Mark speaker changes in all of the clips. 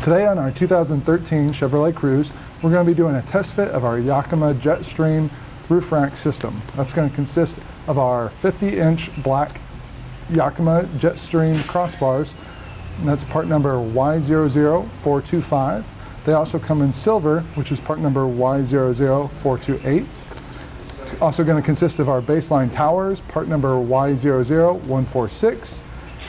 Speaker 1: Today on our 2013 Chevrolet Cruze, we're going to be doing a test fit of our Yakima Jet roof rack system. That's going to consist of our 50-inch black Yakima Jet crossbars, and that's part number Y06425. They also come in silver, which is part number Y00428. It's also going to consist of our baseline towers, part number Y00146,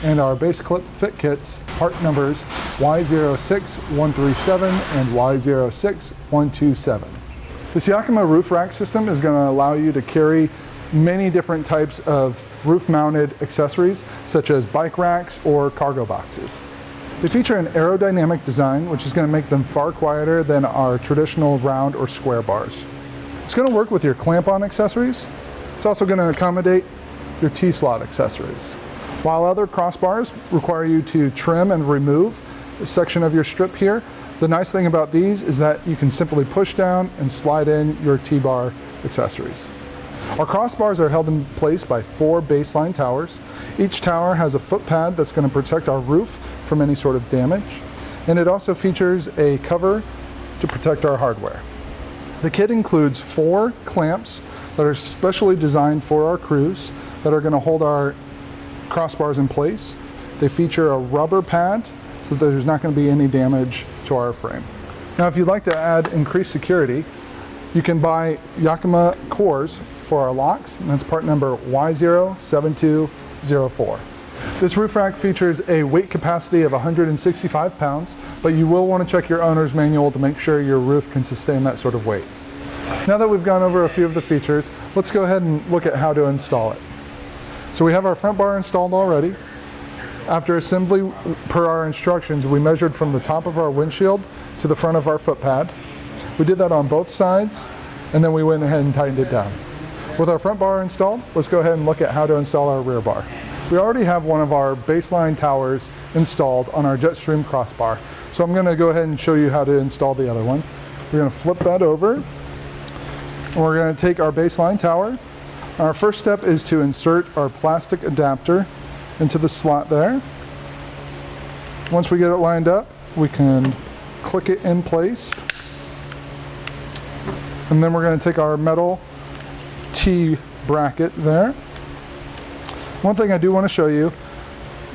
Speaker 1: and our base clip fit kits, part numbers Y06137 and Y06127. This Yakima roof rack system is going to allow you to carry many different types of roof-mounted accessories, such as bike racks or cargo boxes. They feature an aerodynamic design, which is going to make them far quieter than our traditional round or square bars. It's going to work with your clamp-on accessories. It's also going to accommodate your T-slot accessories. While other crossbars require you to trim and remove a section of your strip here, the nice thing about these is that you can simply push down and slide in your T-bar accessories. Our crossbars are held in place by 4 baseline towers. Each tower has a foot pad that's going to protect our roof from any sort of damage, and it also features a cover to protect our hardware. The kit includes 4 clamps that are specially designed for our Cruze that are going to hold our crossbars in place. They feature a rubber pad so that there's not going to be any damage to our frame. Now, if you'd like to add increased security, you can buy Yakima cores for our locks, and that's part number Y06204. This roof rack features a weight capacity of 165 pounds, but you will want to check your owner's manual to make sure your roof can sustain that sort of weight. Now that we've gone over a few of the features, let's go ahead and look at how to install it. So we have our front bar installed already. After assembly, per our instructions, we measured from the top of our windshield to the front of our foot pad. We did that on both sides, and then we went ahead and tightened it down. With our front bar installed, let's go ahead and look at how to install our rear bar. We already have one of our baseline towers installed on our Jetstream crossbar, so I'm going to go ahead and show you how to install the other one. We're going to flip that over, and we're going to take our baseline tower. Our first step is to insert our plastic adapter into the slot there. Once we get it lined up, we can click it in place, and then we're going to take our metal T bracket there. One thing I do want to show you,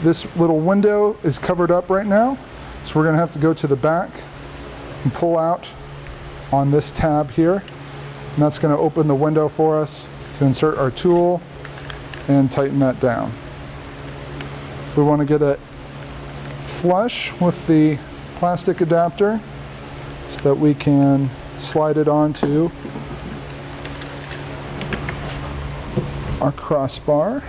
Speaker 1: this little window is covered up right now, so we're going to have to go to the back and pull out on this tab here, and that's going to open the window for us to insert our tool and tighten that down. We want to get it flush with the plastic adapter so that we can slide it onto our crossbar.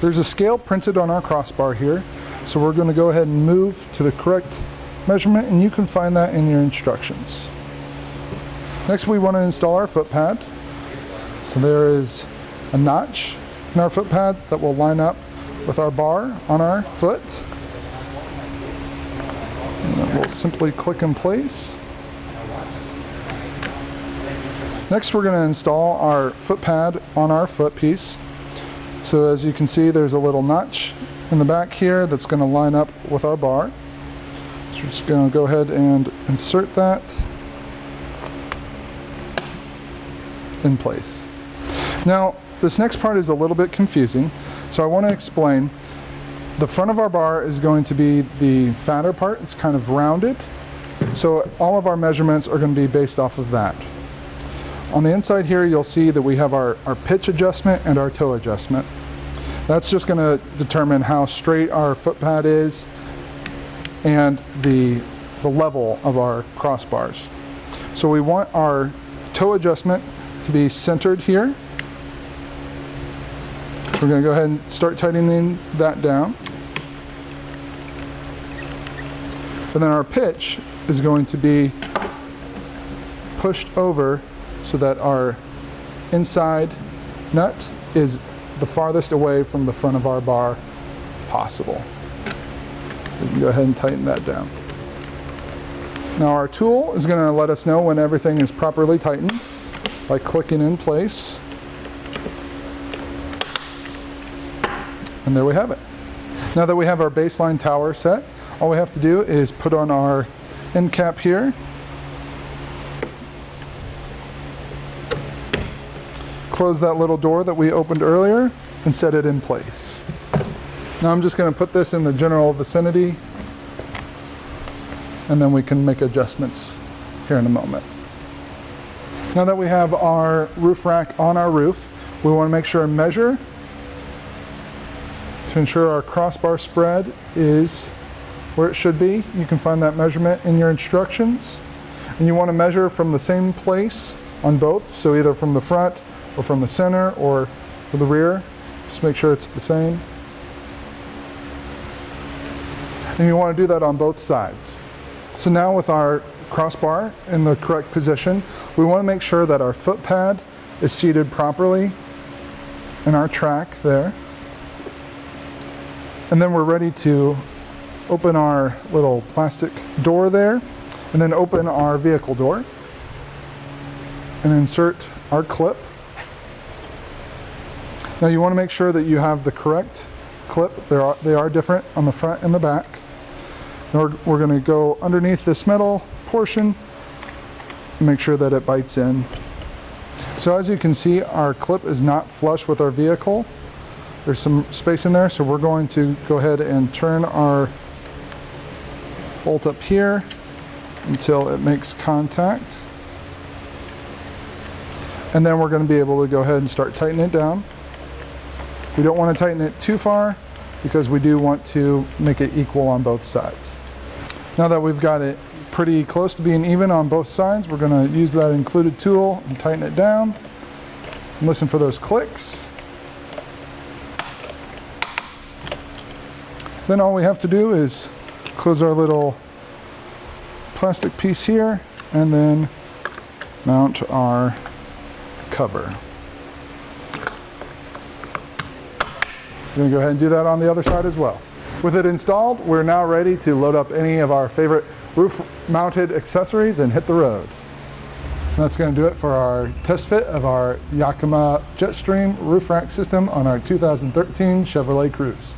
Speaker 1: There's a scale printed on our crossbar here, so we're going to go ahead and move to the correct measurement, and you can find that in your instructions. Next, we want to install our foot pad. So there is a notch in our foot pad that will line up with our bar on our foot. And it will simply click in place. Next, we're going to install our foot pad on our foot piece. So as you can see, there's a little notch in the back here that's going to line up with our bar. So we're just going to go ahead and insert that in place. Now, this next part is a little bit confusing, so I want to explain. The front of our bar is going to be the fatter part. It's kind of rounded, so all of our measurements are going to be based off of that. On the inside here, you'll see that we have our pitch adjustment and our toe adjustment. That's just going to determine how straight our foot pad is and the level of our crossbars. So we want our toe adjustment to be centered here. So we're going to go ahead and start tightening that down. And then our pitch is going to be pushed over so that our inside nut is the farthest away from the front of our bar possible. We can go ahead and tighten that down. Now our tool is going to let us know when everything is properly tightened by clicking in place. And there we have it. Now that we have our baseline tower set, all we have to do is put on our end cap here, close that little door that we opened earlier, and set it in place. Now I'm just going to put this in the general vicinity, and then we can make adjustments here in a moment. Now that we have our roof rack on our roof, we want to make sure and measure to ensure our crossbar spread is where it should be. You can find that measurement in your instructions. And you want to measure from the same place on both, so either from the front or from the center or from the rear. Just make sure it's the same. And you want to do that on both sides. So now with our crossbar in the correct position, we want to make sure that our foot pad is seated properly in our track there. And then we're ready to open our little plastic door there, and then open our vehicle door and insert our clip. Now you want to make sure that you have the correct clip. They are different on the front and the back. We're going to go underneath this metal portion and make sure that it bites in. So as you can see, our clip is not flush with our vehicle. There's some space in there, so we're going to go ahead and turn our bolt up here until it makes contact. And then we're going to be able to go ahead and start tightening it down. We don't want to tighten it too far because we do want to make it equal on both sides. Now that we've got it pretty close to being even on both sides, we're going to use that included tool and tighten it down. And listen for those clicks. Then all we have to do is close our little plastic piece here and then mount our cover. We're going to go ahead and do that on the other side as well. With it installed, we're now ready to load up any of our favorite roof-mounted accessories and hit the road. And that's going to do it for our test fit of our Yakima Jet roof rack system on our 2013 Chevrolet Cruze.